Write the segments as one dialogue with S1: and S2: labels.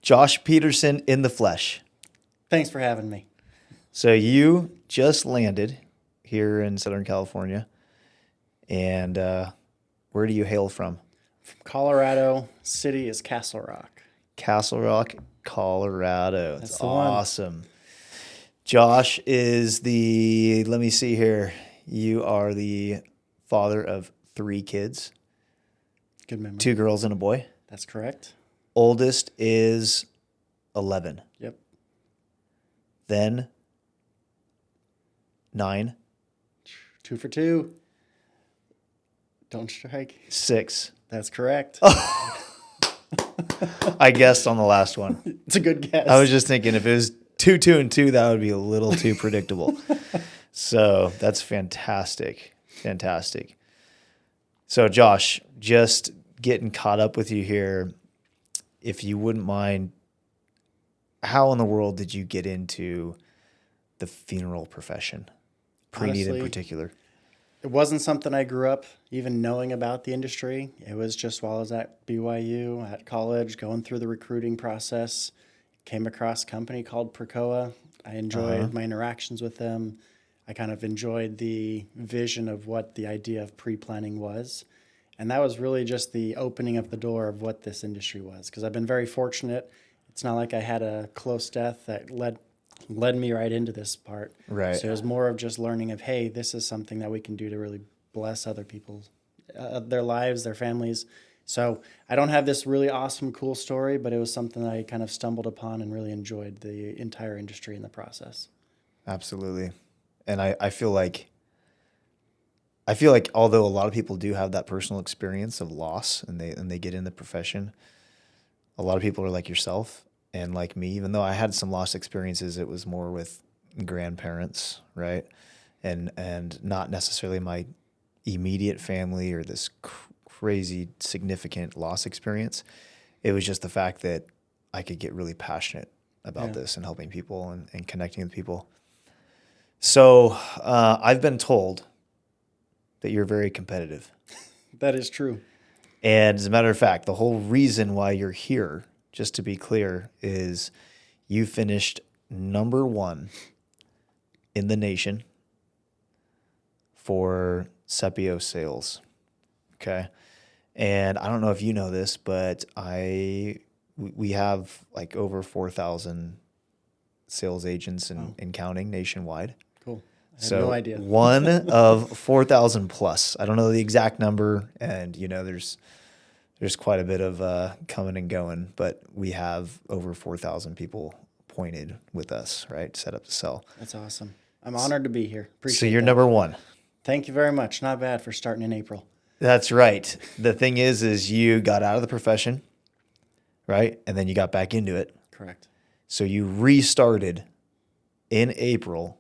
S1: Josh Peterson in the flesh.
S2: Thanks for having me.
S1: So you just landed here in Southern California, and where do you hail from?
S2: From Colorado, city is Castle Rock.
S1: Castle Rock, Colorado. That's
S2: the one.
S1: awesome. Josh is let me see here. You are the father of 3 kids,
S2: Good memory.
S1: 2 girls and a boy.
S2: That's correct.
S1: Oldest is 11.
S2: Yep.
S1: Then 9,
S2: 2 for 2. Don't strike.
S1: 6.
S2: That's correct.
S1: I guessed on the last one.
S2: It's a good guess.
S1: I was just thinking if it was 2, 2, and 2, that would be a little too predictable. So that's fantastic. Fantastic. So Josh, just getting caught up with you here, if you wouldn't mind, how in the world did you get into the funeral profession? Pre-need in
S2: Honestly,
S1: particular.
S2: It wasn't something I grew up even knowing about the industry. It was just while I was at BYU, at college, going through the recruiting process, came across a company called Precoa. I enjoyed my interactions with them. I kind of enjoyed the vision of what the idea of pre-planning was. And that was really just the opening of the door of what this industry was. Because I've been very fortunate. It's not like I had a close death that led me right into this part.
S1: Right.
S2: So it was more of just learning of, hey, this is something that we can do to really bless other people's, their lives, their families. So I don't have this really awesome, cool story, but it was something that I kind of stumbled upon and really enjoyed the entire industry in the process.
S1: Absolutely. And I feel like although a lot of people do have that personal experience of loss and they get in the profession, a lot of people are like yourself and like me, even though I had some lost experiences, it was more with grandparents, right? And not necessarily my immediate family or this crazy significant loss experience. It was just the fact that I could get really passionate about this and helping people and connecting with people. So I've been told that you're very competitive.
S2: That is true.
S1: And as a matter of fact, the whole reason why you're here, just to be clear, is you finished number 1 in the nation for Sepio sales. Okay. And I don't know if you know this, but we have like over 4,000 sales agents and counting nationwide.
S2: Cool. I had no idea.
S1: One of 4,000 plus. I don't know the exact number, and there's quite a bit of coming and going, but we have over 4,000 people appointed with us, right, set up to sell.
S2: That's awesome. I'm honored to be here. Appreciate
S1: So you're
S2: that.
S1: number 1.
S2: Thank you very much. Not bad for starting in April.
S1: That's right. The thing is you got out of the profession, right, and then you got back into it.
S2: Correct.
S1: So you restarted in April,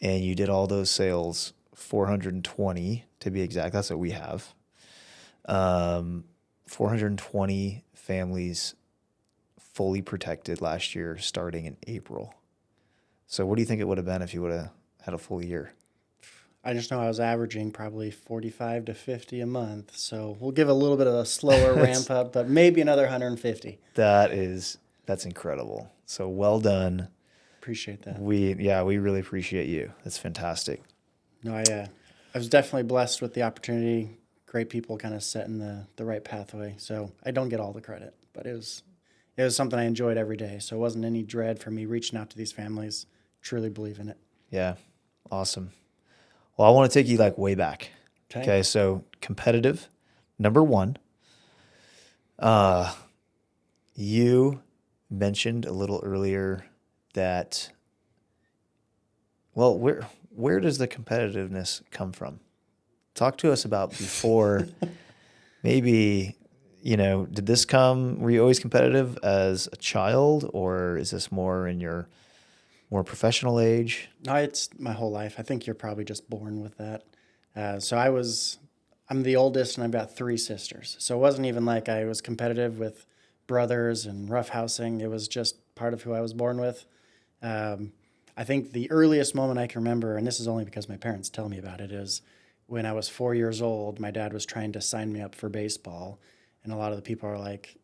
S1: and you did all those sales, 420 to be exact. That's what we have. 420 families fully protected last year, starting in April. So what do you think it would have been if you would have had a full year?
S2: I just know I was averaging probably 45 to 50 a month. So we'll give a little bit of a slower ramp up, but maybe another 150.
S1: That's incredible. So well done.
S2: Appreciate that.
S1: We really appreciate you. That's fantastic.
S2: No, I was definitely blessed with the opportunity. Great people kind of setting the right pathway. So I don't get all the credit, but it was something I enjoyed every day. So it wasn't any dread for me reaching out to these families. Truly believe in it.
S1: Yeah. Awesome. Well, I want to take you like way back. Okay. So competitive, number 1. You mentioned a little earlier that, well, where does the competitiveness come from? Talk to us about before, maybe, did this were you always competitive as a child, or is this more in your more professional age?
S2: No, it's my whole life. I think you're probably just born with that. I'm the oldest and I've got 3 sisters. So it wasn't even like I was competitive with brothers and roughhousing. It was just part of who I was born with. I think the earliest moment I can remember, and this is only because my parents tell me about it, is when I was 4 years old, my dad was trying to sign me up for baseball. And a lot of the people are like,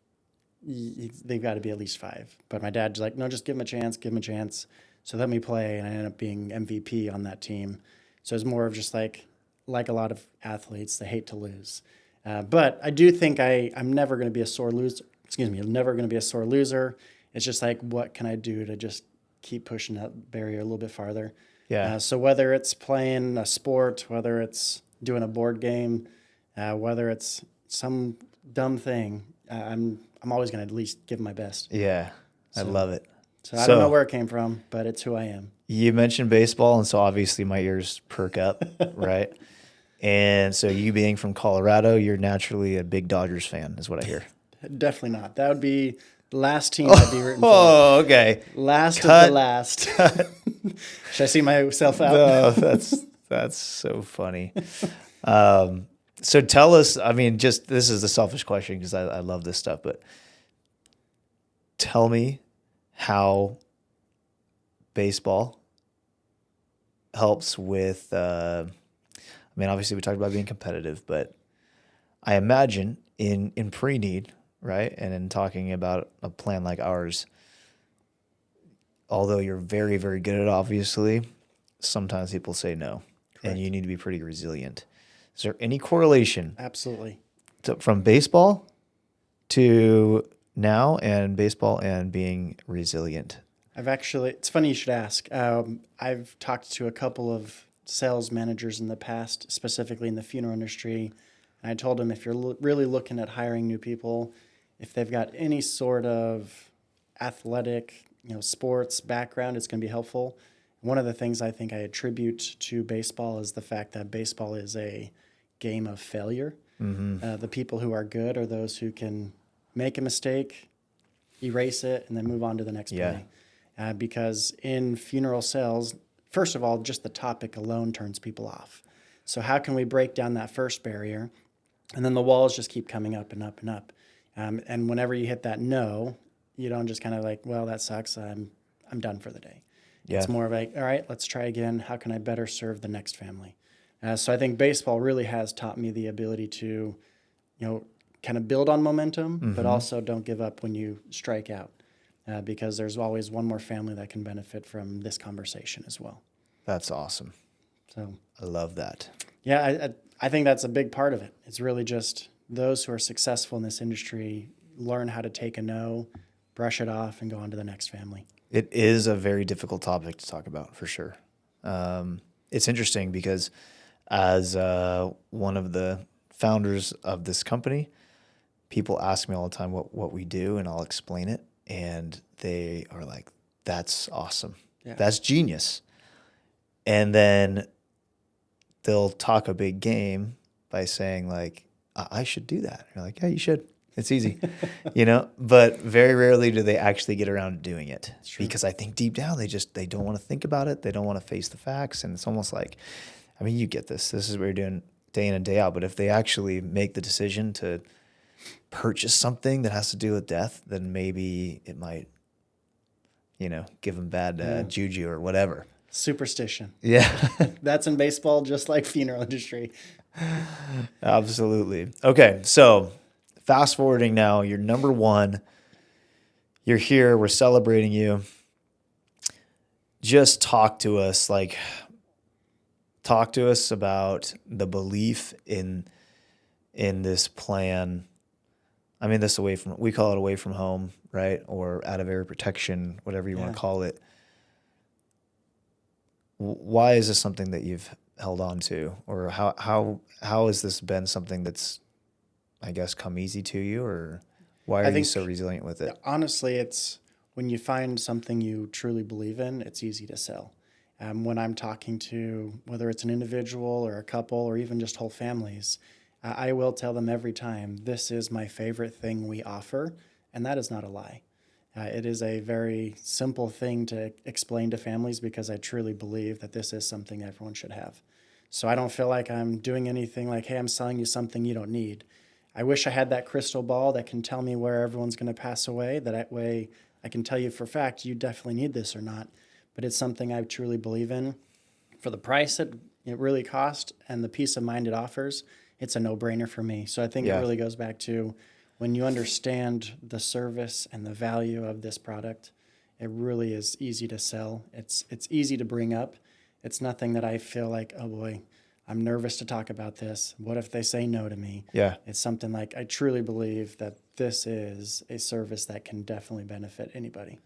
S2: they've got to be at least 5. But my dad's like, no, just give him a chance, give him a chance. So let me play, and I ended up being MVP on that team. So it's more of just like a lot of athletes, they hate to lose. But I do think I'm never going to be a sore loser. Excuse me, I'm never going to be a sore loser. It's just like, what can I do to just keep pushing that barrier a little bit farther?
S1: Yeah.
S2: So whether it's playing a sport, whether it's doing a board game, whether it's some dumb thing, I'm always going to at least give my best.
S1: Yeah. I
S2: So,
S1: love it.
S2: so I don't know where it came from, but it's who I am.
S1: You mentioned baseball, and so obviously my ears perk up, right? And so you being from Colorado, you're naturally a big Dodgers fan, is what I hear.
S2: Definitely not. That would be the last team I'd be rooting for.
S1: Oh, okay.
S2: Last
S1: Cut.
S2: of the last. Should I see myself out?
S1: No, that's so funny. So tell us, I mean, just this is a selfish question because I love this stuff, but tell me how baseball helps with, I mean, obviously we talked about being competitive, but I imagine in pre-need, right, and in talking about a plan like ours, although you're very, very good at it, obviously, sometimes people say no. Correct. And you need to be pretty resilient. Is there any correlation
S2: Absolutely.
S1: from baseball to now and baseball and being resilient?
S2: It's funny you should ask. I've talked to a couple of sales managers in the past, specifically in the funeral industry. And I told them if you're really looking at hiring new people, if they've got any sort of athletic, sports background, it's going to be helpful. One of the things I think I attribute to baseball is the fact that baseball is a game of failure. Mm-hmm. The people who are good are those who can make a mistake, erase it, and then move on to the next play. Because in funeral sales, first of all, just the topic alone turns people off. So how can we break down that first barrier? And then the walls just keep coming up and up and up. And whenever you hit that no, you don't just kind of like, well, that sucks. I'm done for the day. Yeah. It's more of like, all right, let's try again. How can I better serve the next family? So I think baseball really has taught me the ability to, kind of build on momentum, mm-hmm. but also don't give up when you strike out. Because there's always one more family that can benefit from this conversation as well.
S1: That's awesome.
S2: So
S1: I love that.
S2: Yeah, I think that's a big part of it. It's really just those who are successful in this industry learn how to take a no, brush it off, and go on to the next family.
S1: It is a very difficult topic to talk about, for sure. It's interesting because as one of the founders of this company, people ask me all the time what we do, and I'll explain it. And they are like, that's awesome. Yeah. That's genius. And then they'll talk a big game by saying like, I should do that. And you're like, yeah, you should. It's easy, but very rarely do they actually get around to doing it because I think deep down, they don't want to think about it. They don't want to face the facts. And it's almost like, I mean, you get this. This is what you're doing day in and day out. But if they actually make the decision to purchase something that has to do with death, then maybe it might, give them bad juju or whatever.
S2: Superstition.
S1: Yeah.
S2: That's in baseball, just like funeral industry.
S1: Absolutely. Okay. So fast forwarding now, you're number one. You're here. We're celebrating you. Just talk to us about the belief in this plan. I mean, we call it away from home, right? Or out of area protection, whatever you want to call it. Why is this something that you've held on to? Or how has this been something that's, I guess, come easy to you? Or why are you so resilient with it?
S2: Honestly, it's when you find something you truly believe in, it's easy to sell. When I'm talking to, whether it's an individual or a couple or even just whole families, I will tell them every time, this is my favorite thing we offer, and that is not a lie. It is a very simple thing to explain to families because I truly believe that this is something everyone should have. So I don't feel like I'm doing anything like, hey, I'm selling you something you don't need. I wish I had that crystal ball that can tell me where everyone's going to pass away. That way I can tell you for a fact you definitely need this or not. But it's something I truly believe in. For the price it really costs and the peace of mind it offers, it's a no-brainer for me. So I think it really goes back to when you understand the service and the value of this product, it really is easy to sell. It's easy to bring up. It's nothing that I feel like, oh boy, I'm nervous to talk about this. What if they say no to me?
S1: Yeah.
S2: It's something like I truly believe that this is a service that can definitely benefit anybody.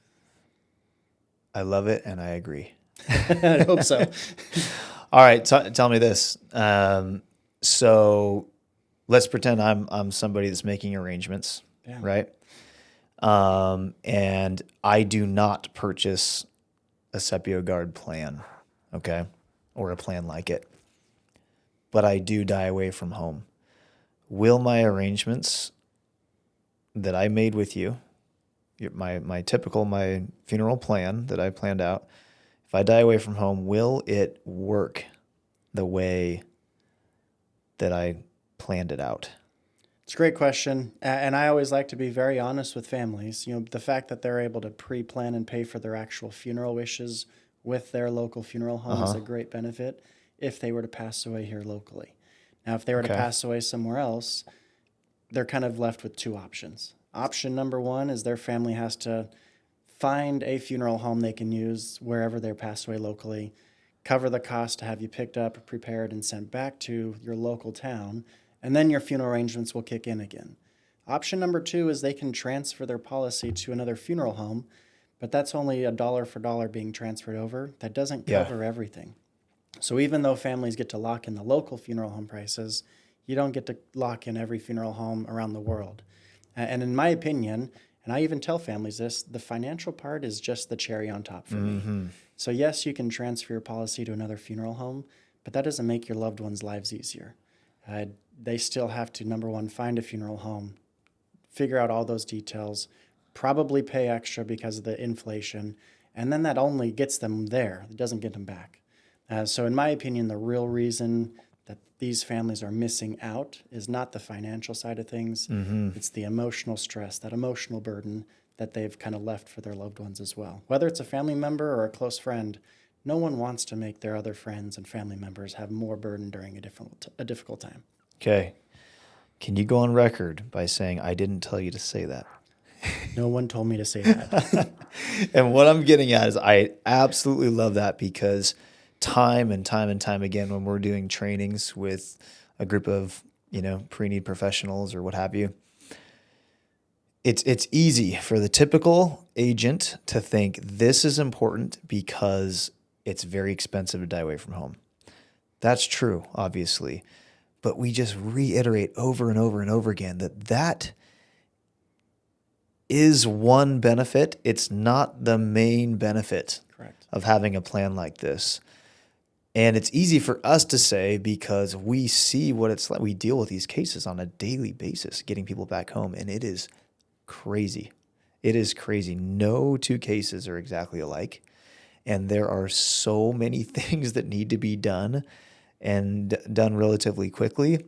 S1: I love it, and I agree.
S2: I hope so.
S1: All right, tell me this. So let's pretend I'm somebody that's making arrangements,
S2: Yeah.
S1: right? And I do not purchase a Sepio Guard plan, okay, or a plan like it, but I do die away from home. Will my arrangements that I made with you, my typical funeral plan that I planned out, if I die away from home, will it work the way that I planned it out?
S2: It's a great question. And I always like to be very honest with families. You know, the fact that they're able to pre-plan and pay for their actual funeral wishes with their local funeral home is a great benefit if they were to pass away here locally. Now, if they were to pass away somewhere else, they're kind of left with two options. Option number one is their family has to find a funeral home they can use wherever they pass away locally, cover the cost to have you picked up, prepared, and sent back to your local town, and then your funeral arrangements will kick in again. Option number two is they can transfer their policy to another funeral home, but that's only a dollar for dollar being transferred over. That doesn't cover everything. So even though families get to lock in the local funeral home prices, you don't get to lock in every funeral home around the world. And in my opinion, and I even tell families this, the financial part is just the cherry on top for me. So yes, you can transfer your policy to another funeral home, but that doesn't make your loved ones' lives easier. They still have to, number one, find a funeral home, figure out all those details, probably pay extra because of the inflation, and then that only gets them there. It doesn't get them back. So in my opinion, the real reason that these families are missing out is not the financial side of things. It's the emotional stress, that emotional burden that they've kind of left for their loved ones as well. Whether it's a family member or a close friend, no one wants to make their other friends and family members have more burden during a difficult time.
S1: Okay. Can you go on record by saying I didn't tell you to say that?
S2: No one told me to say that.
S1: And what I'm getting at is I absolutely love that because time and time again, when we're doing trainings with a group of, pre-need professionals or what have you, it's easy for the typical agent to think this is important because it's very expensive to die away from home. That's true, obviously. But we just reiterate over and over and over again that is one benefit. It's not the main benefit of having a plan like this. And it's easy for us to say because we see what it's like. We deal with these cases on a daily basis, getting people back home, and it is crazy. It is crazy. No two cases are exactly alike. And there are so many things that need to be done and done relatively quickly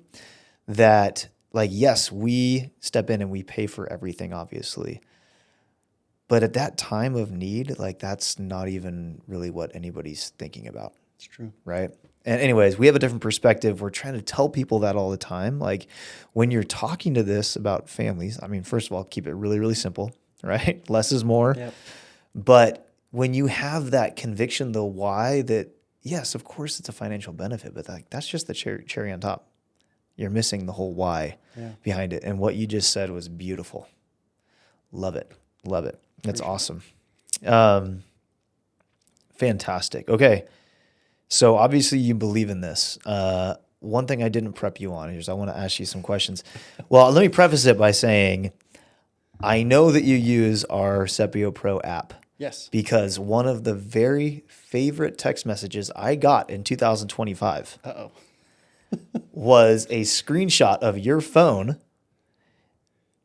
S1: that, yes, we step in and we pay for everything, obviously. But at that time of need, that's not even really what anybody's thinking about.
S2: It's true.
S1: Right? And anyways, we have a different perspective. We're trying to tell people that all the time. When you're talking to this about families, first of all, keep it really, really simple, right? Less is more.
S2: Yep.
S1: But when you have that conviction, the why, that yes, of course it's a financial benefit, but that's just the cherry on top. You're missing the whole why behind it. And what you just said was beautiful. Love it. Love it. That's awesome. Fantastic. Okay. So obviously you believe in this. One thing I didn't prep you on is I want to ask you some questions. Well, let me preface it by saying I know that you use our Sepio Pro app.
S2: Yes.
S1: Because one of the very favorite text messages I got in 2025 was a screenshot of your phone.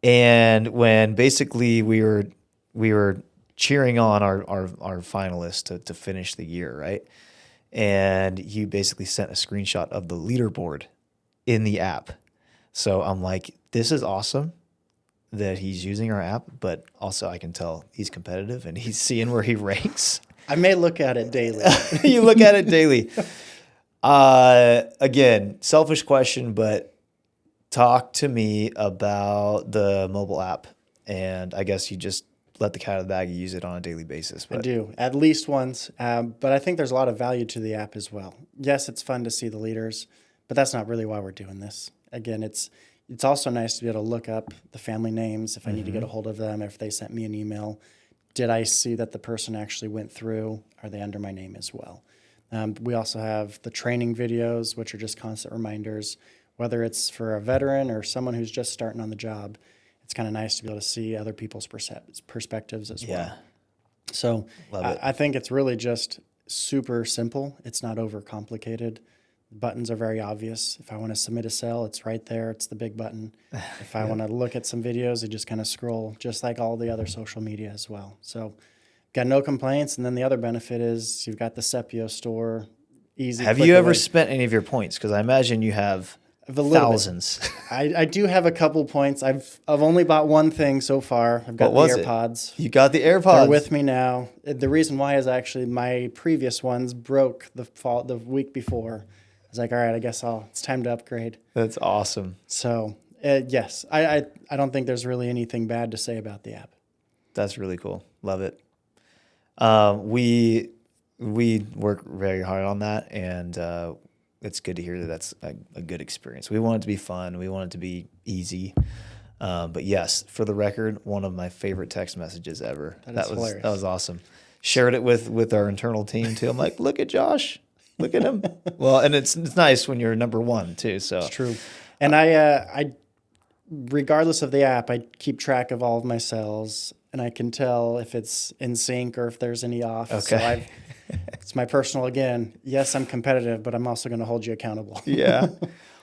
S1: And when basically we were cheering on our finalists to finish the year, right? And you basically sent a screenshot of the leaderboard in the app. So I'm like, this is awesome that he's using our app, but also I can tell he's competitive and he's seeing where he ranks.
S2: I may look at it daily.
S1: You look at it daily. Again, selfish question, but talk to me about the mobile app. And I guess you just let the cat out of the bag. You use it on a daily basis.
S2: I
S1: But
S2: do, at least once. But I think there's a lot of value to the app as well. Yes, it's fun to see the leaders, but that's not really why we're doing this. Again, it's also nice to be able to look up the family names if I need to get a hold of them, if they sent me an email. Did I see that the person actually went through? Are they under my name as well? We also have the training videos, which are just constant reminders, whether it's for a veteran or someone who's just starting on the job. It's kind of nice to be able to see other people's perspectives as well.
S1: yeah,
S2: So
S1: love it.
S2: I think it's really just super simple. It's not overcomplicated. The buttons are very obvious. If I want to submit a sale, it's right there. It's the big button. If I want to look at some videos, I just kind of scroll, just like all the other social media as well. So got no complaints. And then the other benefit is you've got the Sepio store, easy.
S1: Have
S2: click
S1: you ever
S2: away.
S1: spent any of your points? Because I imagine you have
S2: A little bit.
S1: thousands.
S2: I do have a couple points. I've only bought one thing so far. I've got
S1: What
S2: the
S1: was it?
S2: AirPods.
S1: You got the
S2: They're
S1: AirPods.
S2: with me now. The reason why is actually my previous ones broke the week before. I was like, all right, I guess it's time to upgrade.
S1: That's awesome.
S2: So yes, I don't think there's really anything bad to say about the app.
S1: That's really cool. Love it. We work very hard on that, and it's good to hear that that's a good experience. We want it to be fun. We want it to be easy. But yes, for the record, one of my favorite text messages ever.
S2: That is hilarious.
S1: That was awesome. Shared it with our internal team too. I'm like, look at Josh, look at him. Well, and it's nice when you're number one too. So
S2: It's true. And I regardless of the app, I keep track of all of my sales, and I can tell if it's in sync or if there's any off. So
S1: Okay.
S2: it's my personal, again, yes, I'm competitive, but I'm also going to hold you accountable.
S1: Yeah.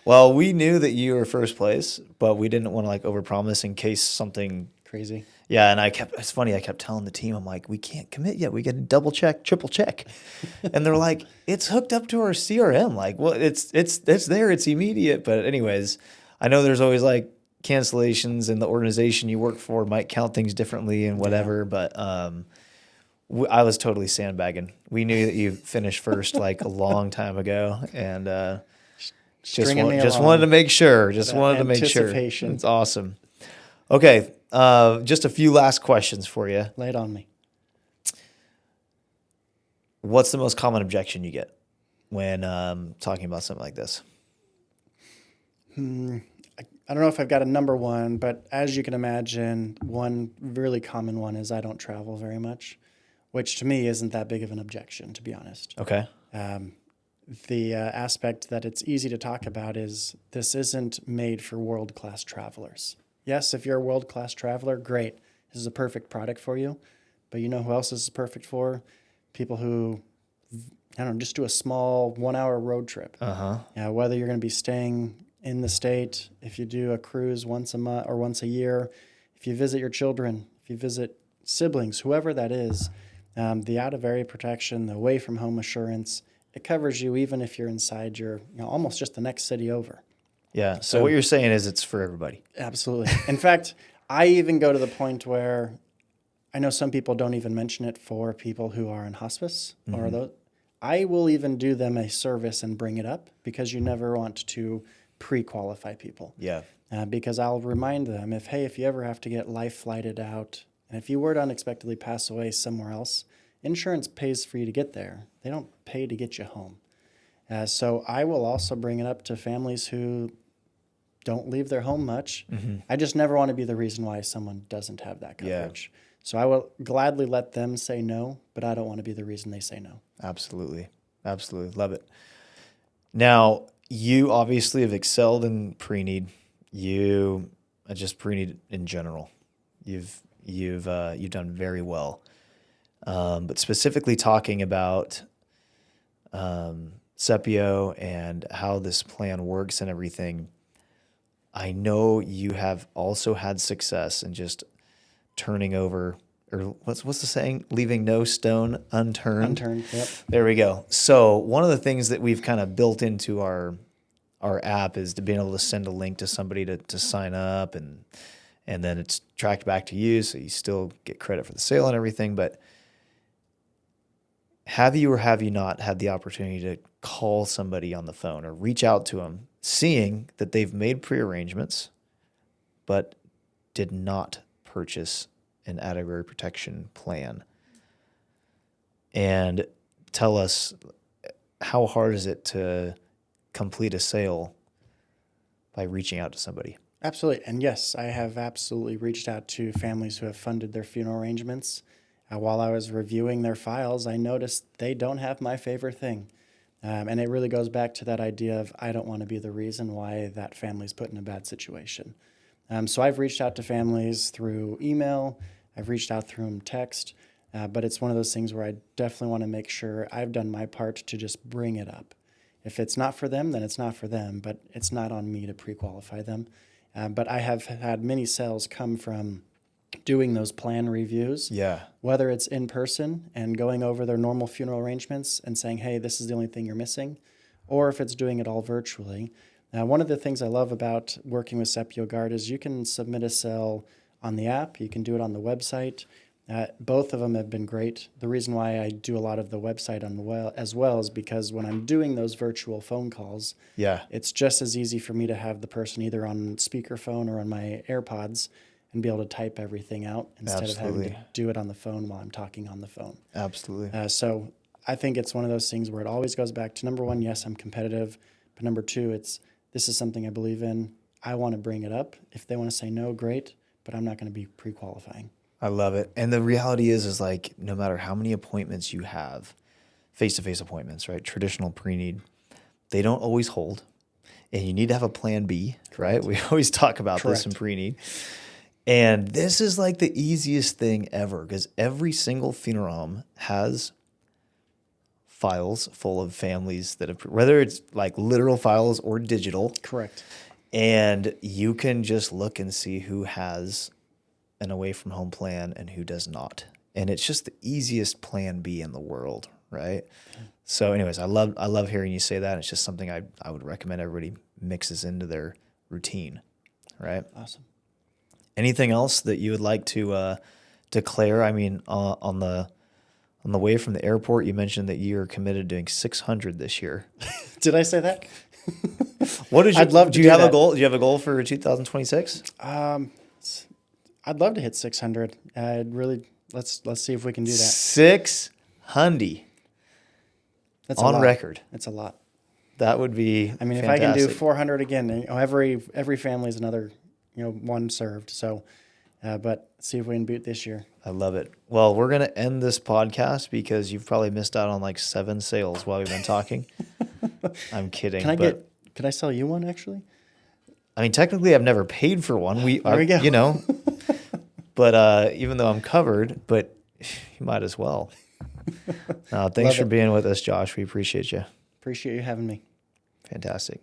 S1: Well, we knew that you were first place, but we didn't want to like overpromise in case something.
S2: Crazy.
S1: Yeah, and it's funny, I kept telling the team, I'm like, we can't commit yet. We got to double check, triple check. And they're like, it's hooked up to our CRM. Like, well, it's there, it's immediate. But anyways, I know there's always like cancellations, and the organization you work for might count things differently and whatever, but I was totally sandbagging. We knew that you finished first like a long time ago, and
S2: Stringing me
S1: just
S2: along.
S1: wanted to make sure. Just
S2: That
S1: wanted to make sure.
S2: anticipation.
S1: It's awesome. Okay, just a few last questions for you.
S2: Lay it on me.
S1: What's the most common objection you get when talking about something like this?
S2: I don't know if I've got a number one, but as you can imagine, one really common one is I don't travel very much, which to me isn't that big of an objection, to be honest.
S1: Okay.
S2: The aspect that it's easy to talk about is this isn't made for world-class travelers. Yes, if you're a world-class traveler, great. This is a perfect product for you. But you know who else this is perfect for? People who, I don't know, just do a small 1-hour road trip. Whether you're going to be staying in the state, if you do a cruise once a month or once a year, if you visit your children, if you visit siblings, whoever that is, the out-of-area protection, the away-from-home assurance, it covers you even if you're inside your, almost just the next city over.
S1: Yeah. So what you're saying is it's for everybody.
S2: Absolutely. In fact, I even go to the point where I know some people don't even mention it for people who are in hospice or those. I will even do them a service and bring it up because you never want to pre-qualify people.
S1: Yeah.
S2: Because I'll remind them if you ever have to get life flighted out, and if you were to unexpectedly pass away somewhere else, insurance pays for you to get there. They don't pay to get you home. So I will also bring it up to families who don't leave their home much. I just never want to be the reason why someone doesn't have that coverage. So I will gladly let them say no, but I don't want to be the reason they say no.
S1: Absolutely. Absolutely. Love it. Now, you obviously have excelled in pre-need. You just pre-need in general. You've done very well. But specifically talking about Sepio and how this plan works and everything, I know you have also had success in just turning over, or what's the saying? Leaving no stone unturned.
S2: Unturned, yep.
S1: There we go. So one of the things that we've kind of built into our app is to being able to send a link to somebody to sign up, and then it's tracked back to you, so you still get credit for the sale and everything. But have you or have you not had the opportunity to call somebody on the phone or reach out to them seeing that they've made prearrangements, but did not purchase an at-a-grade protection plan. And tell us, how hard is it to complete a sale by reaching out to somebody?
S2: Absolutely. And yes, I have absolutely reached out to families who have funded their funeral arrangements. While I was reviewing their files, I noticed they don't have my favorite thing. And it really goes back to that idea of I don't want to be the reason why that family's put in a bad situation. So I've reached out to families through email, I've reached out through text, but it's one of those things where I definitely want to make sure I've done my part to just bring it up. If it's not for them, then it's not for them, but it's not on me to pre-qualify them. But I have had many sales come from doing those plan reviews.
S1: Yeah.
S2: Whether it's in person and going over their normal funeral arrangements and saying, hey, this is the only thing you're missing, or if it's doing it all virtually. Now, one of the things I love about working with Sepio Guard is you can submit a sale on the app, you can do it on the website. Both of them have been great. The reason why I do a lot of the website as well is because when I'm doing those virtual phone calls, it's just as easy for me to have the person either on speakerphone or on my AirPods and be able to type everything out instead of having to do it on the phone while I'm talking on the phone.
S1: Absolutely.
S2: So I think it's one of those things where it always goes back to, number one, yes, I'm competitive. But number two, this is something I believe in. I want to bring it up. If they want to say no, great, but I'm not going to be pre-qualifying.
S1: I love it. And the reality is like no matter how many appointments you have, face-to-face appointments, right? Traditional pre-need, they don't always hold. And you need to have a plan B, right? We always talk about this in pre-need. And this is like the easiest thing ever because every single funeral home has files full of families that have, whether it's like literal files or digital.
S2: Correct.
S1: And you can just look and see who has an away from home plan and who does not. And it's just the easiest plan B in the world, right? So anyways, I love hearing you say that. It's just something I would recommend everybody mixes into their routine, right?
S2: Awesome.
S1: Anything else that you would like to declare? I mean, on the way from the airport, you mentioned that you're committed to doing 600 this year.
S2: Did I say that?
S1: What is your,
S2: I'd love to
S1: do you have a goal? Do you have a goal for 2026?
S2: I'd love to hit 600. Let's see if we can do that.
S1: 600.
S2: That's
S1: on record.
S2: It's a lot.
S1: That would be.
S2: I mean,
S1: fantastic.
S2: if I can do 400 again, every family is another, one served. So, but see if we can beat this year.
S1: I love it. Well, we're gonna end this podcast because you've probably missed out on like 7 sales while we've been talking. I'm kidding.
S2: Can I sell you one actually?
S1: I mean, technically, I've never paid for one.
S2: There we go.
S1: But even though I'm covered, but you might as well. Thanks for being with us, Josh. We appreciate you.
S2: Appreciate you having me.
S1: Fantastic.